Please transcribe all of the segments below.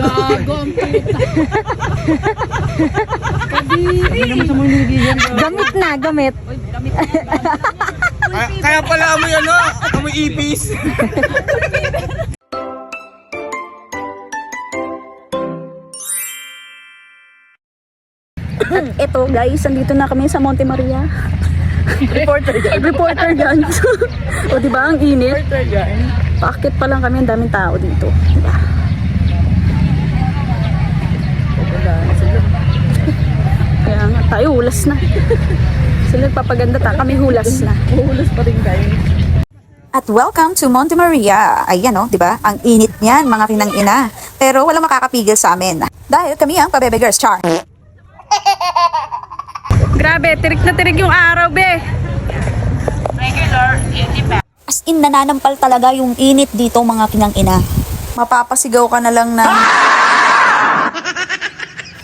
Gago ang puta. Gamit na, gamit. Kaya pala amoy ano, amoy ipis. At eto guys, andito na kami sa Monte Maria. Reporter yan. O diba, ang init. Paakit pa lang kami, ang daming tao dito. Diba? Kaya nga, tayo hulas na. Sila nagpapaganda kami hulas na. Hulas pa rin tayo. At welcome to Monte Maria. Ayan o, di ba? Ang init niyan, mga kinang ina. Pero walang makakapigil sa amin. Dahil kami ang Pabebe Girls, char. Grabe, tirik na tirik yung araw, be. As in, nananampal talaga yung init dito, mga kinang ina. Mapapasigaw ka na lang na...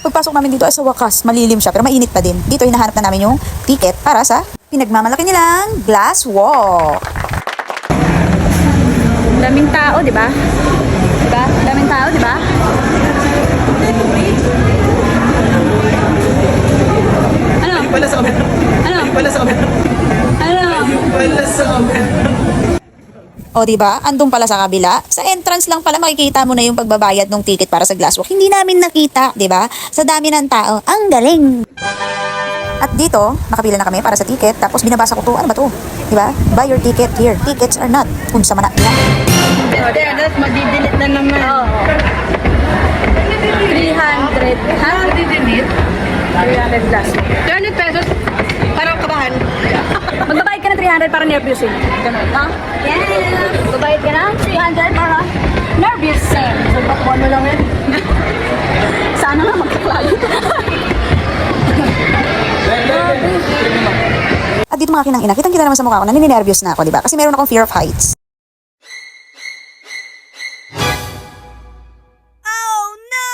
Pagpasok namin dito ay sa wakas, malilim siya pero mainit pa din. Dito hinahanap na namin yung ticket para sa pinagmamalaki nilang glass walk. Daming tao, di ba? Diba? Daming tao, di ba? Ano? Pala sa amin. Ano? Pala sa amin. Ano? Pala sa amin. O diba, andun pala sa kabila. Sa entrance lang pala makikita mo na yung pagbabayad ng ticket para sa glass walk. Hindi namin nakita, diba? Sa dami ng tao, ang galing! At dito, nakapila na kami para sa ticket. Tapos binabasa ko to, ano ba to? Diba? Buy your ticket here. Tickets are not. Kung sa mana. Adat, madidilit na naman. Oo. 300. Ha? Madidilit? 300 plus. 200 pesos. Parang kabahan. Magbabayad ka ng 300 para nervousin. Ganun. Ha? Yeah. Magbabayad ka ng 300 para nervousin. Bakwan mo lang yan. Sana nga magkaklalo. At dito mga kinang ina, kitang-kita naman sa mukha ko, nanininervyos na ako, diba? Kasi meron akong fear of heights. Oh no!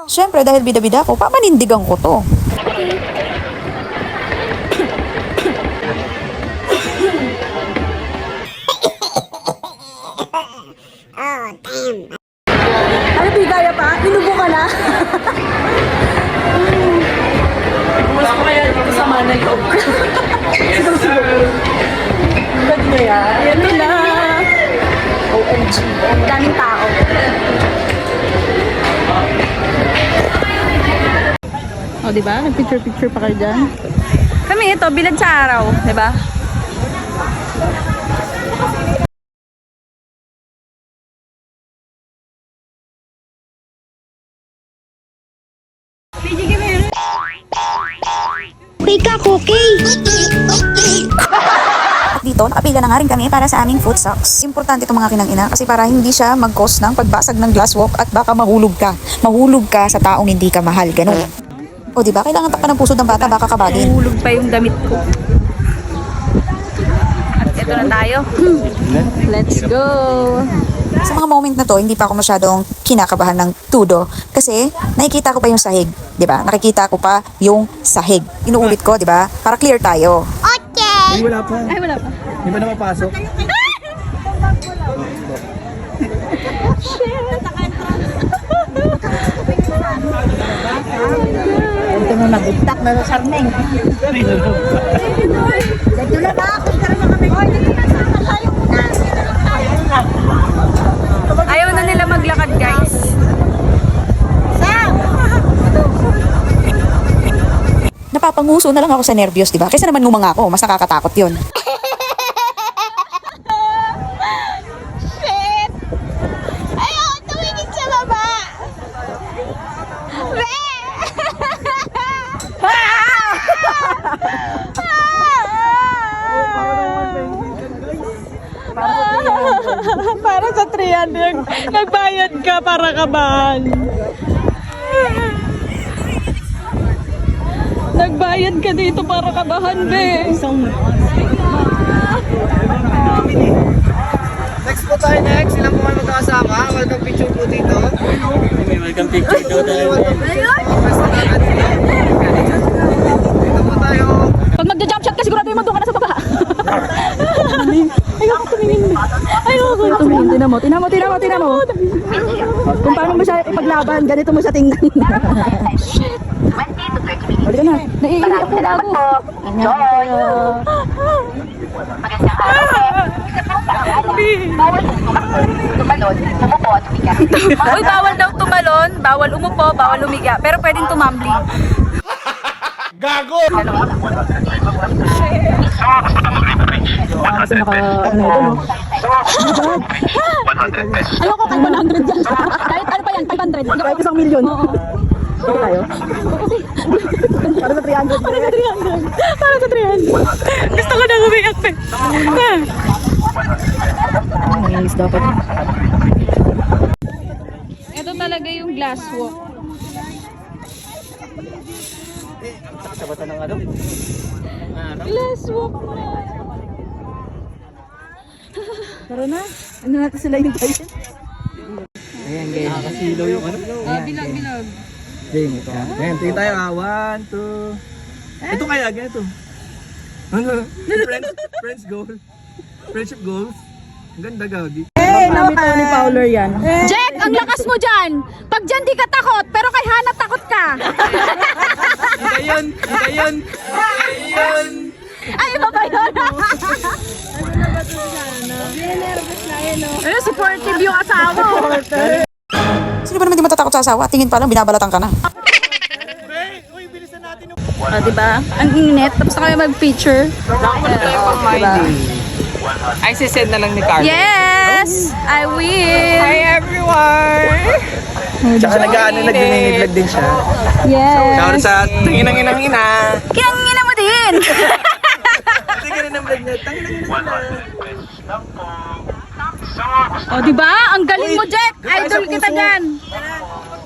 Siyempre, dahil bida-bida ko, papanindigan ko to. Ano, bigaya pa? Inubo ka na? Mas ko kaya dito sa manay ko. Ganda na yan. Ayan na. OMG. Daming tao. O, diba? Nag-picture-picture pa kayo dyan. Kami ito, bilad sa araw. Diba? At dito, nakapila na nga rin kami para sa aming foot socks. Importante itong mga kinang ina kasi para hindi siya mag-cause ng pagbasag ng glass walk at baka mahulog ka. Mahulog ka sa taong hindi ka mahal. Ganun. O diba, kailangan takpan ng puso ng bata, baka kabagin. Hulog pa yung damit ko. At ito na tayo. Let's go. Sa mga moment na to, hindi pa ako masyadong kinakabahan ng tudo kasi nakikita ko pa yung sahig, 'di ba? Nakikita ko pa yung sahig. Inuulit ko, 'di ba? Para clear tayo. Ay, wala pa. Ay, wala pa. Di ba na mapasok? Ito na nagugtak na sa sarneng. Dito na ba? Ayaw na nila maglakad, guys. Napapanguso na lang ako sa nervyos, 'di ba? Kaysa naman ngumanga ako, mas nakakatakot 'yun. Ayaw, tumingin sa baba! Para sa 300, nagbayad ka para kabahan. Nagbayad ka dito para kabahan, be. Next po tayo next. Ilan po kayo magkakasama? Welcome picture po dito. Welcome picture po tayo. Dito po tayo. Pag magja-jump shot ka, sigurado yung doon ka na sa baba. Ayoko tumingin. Ayoko tumingin. Tinan mo. Kung paano mo siya makapaglaban. Ganito mo siya tingnan. Shit. Halika na. Naiiyak ako na ako. Uy, bawal daw tumalon, bawal umupo, bawal umiga. Pero pwedeng tumambling. Kasi naka, ano ito, no? Ayoko kay 100 yan. Kahit ano pa yan, 500. Kahit 1,000,000. Oo. Dito tayo? Para sa 300. Para sa 300. Para sa 300. Gusto ko na umiyak. Nanginis dapat. Ito talaga yung glass walk. Sabatan ng ano? Glass walk na. Tara na. Ano natin sila yung tayo? Ayan, ganyan. Nakakasilaw yung ano? Bilag. Game ito. Ayan, tingin tayo. 1, 2. Ito kaya, ganito. Ano? Friends goal. Friendship goals. Ang ganda, Gagi. Kami Tony Fowler yan. Jack, ang lakas mo dyan. Pag dyan di ka takot, pero kay Hana takot ka. Ika yun! Ika yun! Ay, iba ba yun? Ayun, supportive yung asawa. Sino ba naman di matatakot sa asawa? Tingin pa lang, binabalatan ka na. Diba? Ang init. Tapos na kami mag-feature. Diba? Ay, sisend na lang ni Carlo. Yes! I will! Hi, everyone! Tsaka nag-diniglag din siya. Yes! Shout sa tanginang-inang ina. Kiyangina mo din! Tingin ng vlog niya. Tanginang-inang ina. O, diba? Ang galing mo, Jack! Idol kita dyan!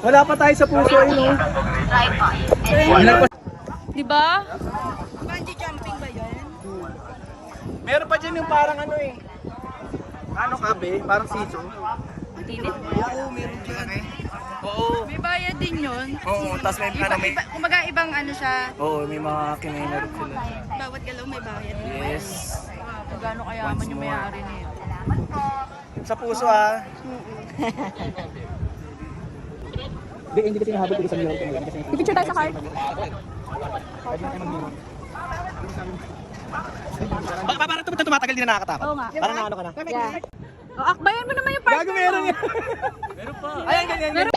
Wala pa tayo sa puso, no? Diba? Meron pa dyan yung parang ano eh. Ano kabe? Parang siso. Tinit? Oo, meron dyan eh. Oo. May bayad din yun. Oo, tapos may ano may... Kumaga ibang ano siya, Oo, may mga kinainarot sila. bawat galaw may bayad. Yes. Magkano kayaman yung may-ari na yun. Sa puso ah. Hindi kasi nahabot ko sa mga kasi. Picture tayo sa car. Parang tumatagal din na nakakatakot. Oo nga. Parang ano ka na. Yeah. O, akbayan mo naman yung partner Gago meron mo. yan. Meron pa. Ayan, ganyan.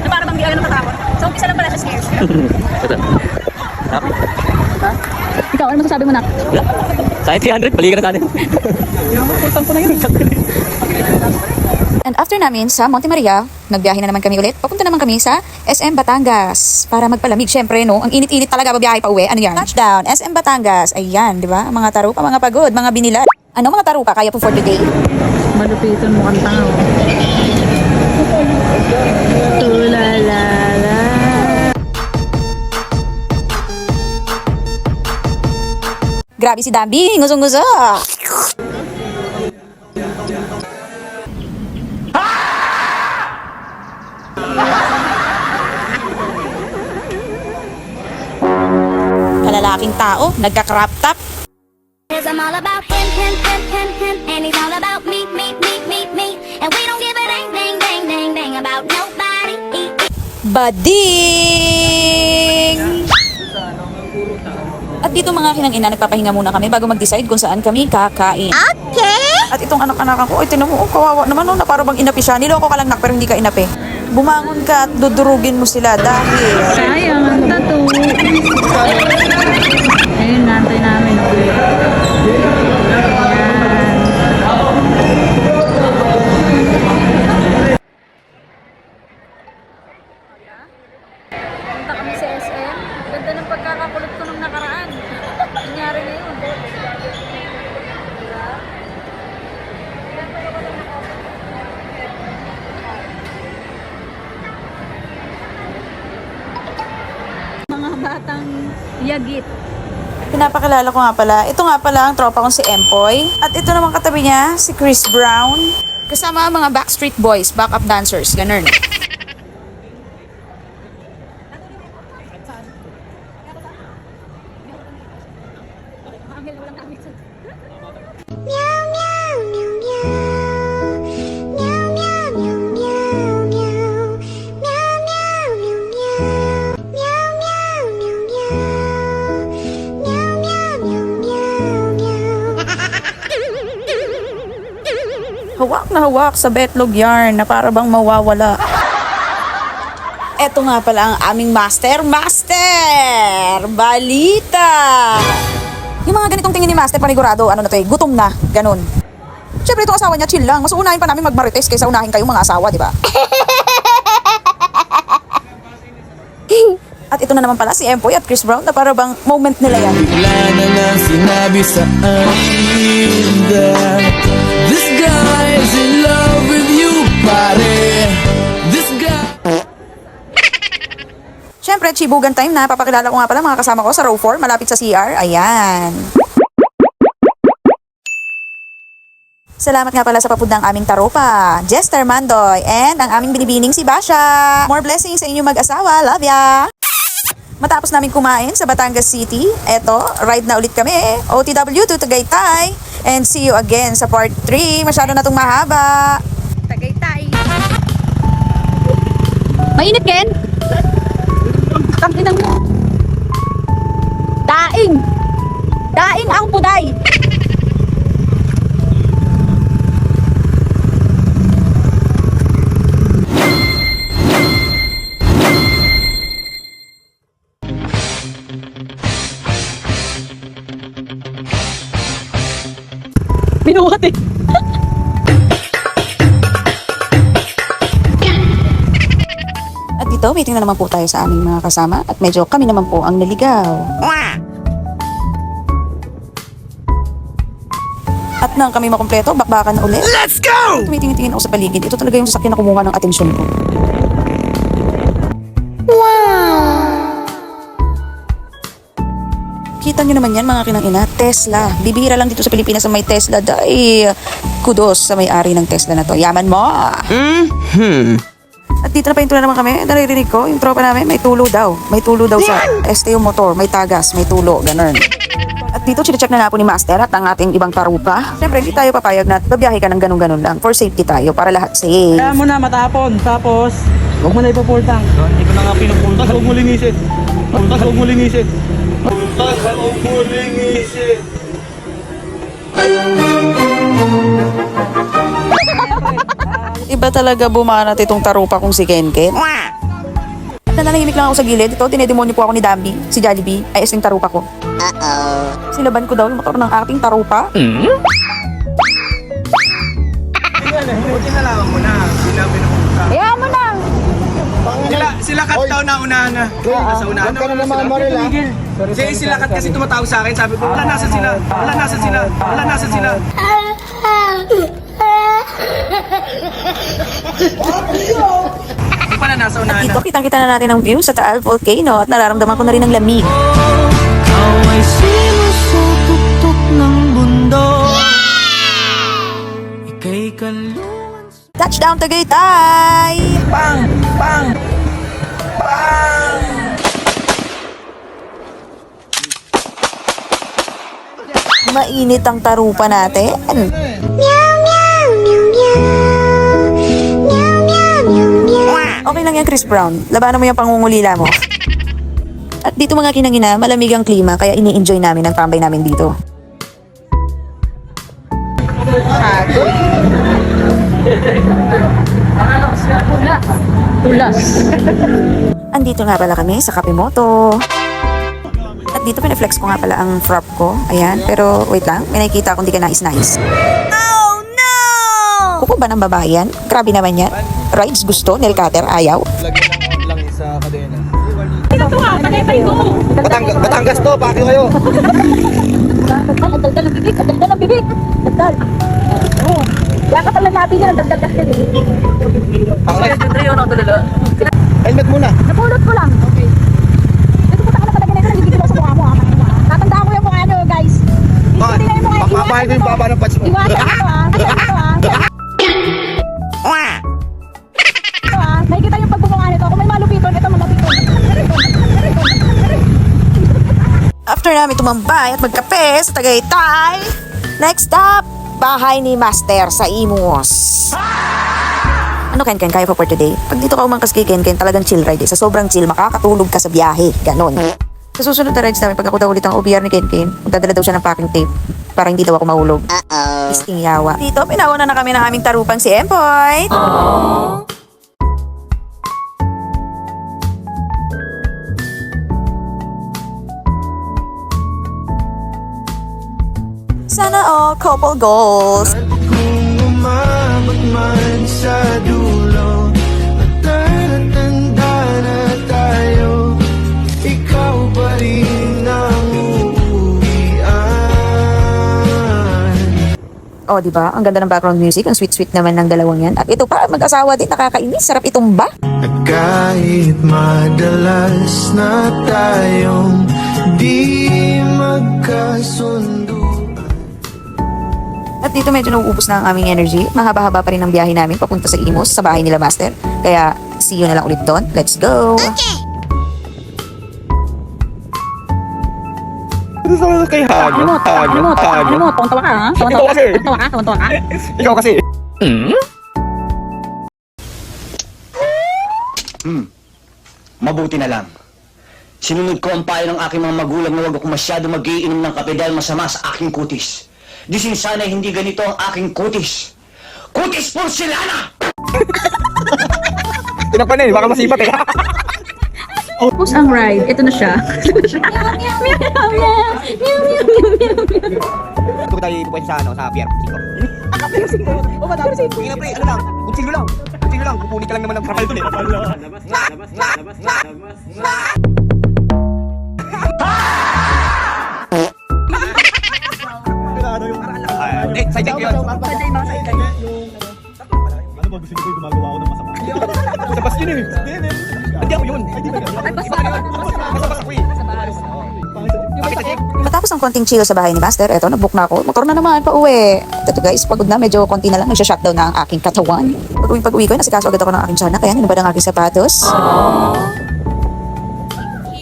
Para bang di ako natatakot. So, umpisa lang pala siya scares. Ikaw, ano masasabi mo, Nak? Sa 300, balikan na tayo. Putang ko na yun. And after namin sa Monte Maria, nagbiyahe na naman kami ulit. Papunta naman kami sa SM Batangas para magpalamig. Syempre, no? Ang init-init talaga babiyahe pa uwi. Ano yan? Touchdown, SM Batangas. Ayan, di ba? Mga tarupa, mga pagod, mga binilad. Ano mga tarupa kaya po for today? Malupitan mo kang tao. Tulalala. Grabe si Dambi, ngusong-nguso. Kalalaking tao, nagka-crop top. Cause I'm all about him, and he's all about me. And we don't give a dang about nobody. Bading! At dito mga kinang-ina, nagpapahinga muna kami bago mag-decide kung saan kami kakain. Okay. At itong anak-anakan ko, ay tinan mo, oh, kawawa naman, oh, na parang bang inapi siya. Niloko ka lang, nak, pero hindi ka inapi. Bumangon ka at dudurugin mo sila dahil... Sayang, ang tattoo. Ayun, nantay namin. Punta kami sa SM. Ganda ng pagkakakulot ko nung nakaraan. Nangyari na yun. Mga batang yagit. Pinapakilala ko nga pala, ito nga pala ang tropa kong si Empoy. At ito naman katabi niya, si Chris Brown. Kasama ang mga Backstreet Boys, backup dancers, ganun. Hawak na hawak sa betlog yarn na para bang mawawala. Eto nga pala ang aming master, balita! Yung mga ganitong tingin ni master, panigurado, ano na to eh, gutom na, ganun. Siyempre itong asawa niya, chill lang. Mas unahin pa namin magmarites kaysa unahin kayong mga asawa, di ba? At ito na naman pala si Empoy at Chris Brown na para bang moment nila yan. Bigla na lang sinabi sa akin that this guy is in love with you, pare. This guy... Siyempre, chibugan time na. Papakilala ko nga pala mga kasama ko sa row 4, malapit sa CR. Ayan. Salamat nga pala sa papud ng aming taropa, Jester Mandoy, and ang aming binibining si Basha. More blessings sa inyong mag-asawa. Love ya! Matapos namin kumain sa Batangas City, eto, ride na ulit kami. OTW to Tagaytay. And see you again sa part 3. Masyado na itong mahaba. Tagaytay. Mainit, Ken? Tangkinang mo. Daing! Daing ang puday! Binuhat eh. At dito, waiting na naman po tayo sa aming mga kasama at medyo kami naman po ang naligaw. At nang kami makumpleto, bakbakan na ulit. Let's go! Tumitingin-tingin ako sa paligid. Ito talaga yung sasakyan na kumuha ng atensyon ko. Kita nyo naman yan mga kinang-ina, Tesla. Bibihira lang dito sa Pilipinas na may Tesla. Dahil kudos sa may-ari ng Tesla na to. Yaman mo! At dito na pahinto na naman kami. Naririnig ko, yung tropa namin may tulo daw. May tulo daw sa STO motor. May tagas, may tulo, ganun. At dito, chinecheck na po ni Master at ang ating ibang tarupa. Siyempre, hindi tayo papayag na babiyahe ka ng ganun-ganun lang. For safety tayo, para lahat safe. Kaya mo na matapon, tapos huwag mo na ipapultang. Hindi ko na nga pinapultang. Huwag mo linisin. Huwag mo linisin. Huwag mo linisin. Iba talaga bumanat itong tarupa kong si Kenken. At nananahimik lang ako sa gilid. Ito, dinedemonyo po ako ni Dambi, si Jollibee, ay yung tarupa ko. Silaban ko daw yung motor ng ating tarupa. Buti na lang mo na. Sinabi na pumunta. Ayan mo na! Sila kat daw na unahan na. Nasa unahan na. Wala na mga Maril ha. Sila kat kasi tumatawag sa akin. Sabi ko, wala nasa sila. Wala nasa sila. Wala nasa sila. Hindi pa na nasa unahan na. Dito, kitang-kita na natin ang view sa Taal Volcano at nararamdaman ko na rin ang lamig. Away sinusutok-tok ng bundok. Ika'y kalungan. Touchdown Tagaytay! Bang! Bang! Bang! Mainit ang tarupa natin. Okay lang yan, Chris Brown. Labanan mo yung pangungulila mo. At dito mga kinangina, malamig ang klima kaya ini-enjoy namin ang tambay namin dito. Tulas. Andito nga pala kami sa Kapimoto. At dito pinaflex ko nga pala ang frap ko. Ayan, pero wait lang, may nakikita akong di ka nais-nais. Oh no! Kuko ba ng babae yan? Grabe naman yan. Rides gusto, nail cutter, ayaw. Lagyan ng lang sa kadena. Ito to ha, panay ko. Batangas to, pakyo kayo. Daldal ng bibig, daldal ng bibig. Daldal. Oo. Kaya ka pala natin yan, daldal kasi. Helmet muna. Napulot ko lang. Okay. Ito po taka na talaga na ito, nagigil ako sa mukha mo ha. Tatandaan ko yung mukha nyo guys. Bakit? Papahay ko yung baba ng patch mo. Iwasan ko ha. Iwasan ko ha. namin tumambay at magkape sa Tagaytay. Next stop, bahay ni Master sa Imus. Ano Ken, kaya pa for today? Pag dito ka umangkas kay Ken, talagang chill ride. Sa sobrang chill, makakatulog ka sa biyahe. Ganon. Sa susunod na rides namin, pag ako daw ulit ang OBR ni Ken, magdadala daw siya ng packing tape para hindi daw ako mahulog. Isting yawa. Dito, pinauna na kami ng aming tarupang si Empoy. Sana all couple goals. Kung umabot man sa dulo at tatanda na tayo, ikaw pa rin ang uuwian. Oh, di ba? Ang ganda ng background music, ang sweet-sweet naman ng dalawang yan. At ito pa, mag-asawa din, nakakainis. Sarap itumba. At kahit madalas na tayong di magkasundo. At dito medyo nauubos na ang aming energy. Mahaba-haba pa rin ang biyahe namin papunta sa Imus, sa bahay nila Master. Kaya, see you na lang ulit doon. Let's go! Ito sa kay Hago. Tontawa ka ha? Ikaw kasi. Tontawa ka? Ikaw kasi. Mabuti na lang. Sinunod ko ang payo ng aking mga magulang na huwag ako masyado mag-iinom ng kape dahil masama sa aking kutis. Disin sana hindi ganito ang aking kutis. Kutis porcelana! Tinapan baka masipat eh. Tapos ang ride, ito na siya. Ito tayo pupunta sa, sa Pier 5. O ba tapos pre, ano lang, kutsilo lang. Kutsilo lang, kukunin ka lang naman ng kapal dun eh. Side check yun. Ano ba gusto niyo gumagawa ako ng masama? Labas yun eh. Hindi ako yun. Basta ako eh. Matapos ang konting chill sa bahay ni Master, eto, nag-book na ako. Motor na naman, pa-uwi. Ito guys, pagod na, medyo konti na lang. Nagsha-shutdown na ang aking katawan. Pag-uwi ko, nasikaso agad ako ng aking tiyanak. Kaya hinubad ang aking sapatos.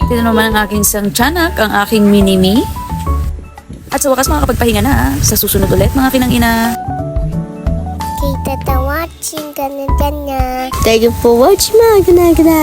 Dito naman ang aking isang tiyanak, ang aking mini-me. At sa wakas, makakapagpahinga na. Sa susunod ulit, mga kinang-ina. Kita ta watching, ganyan. Thank you for watching, mga gana.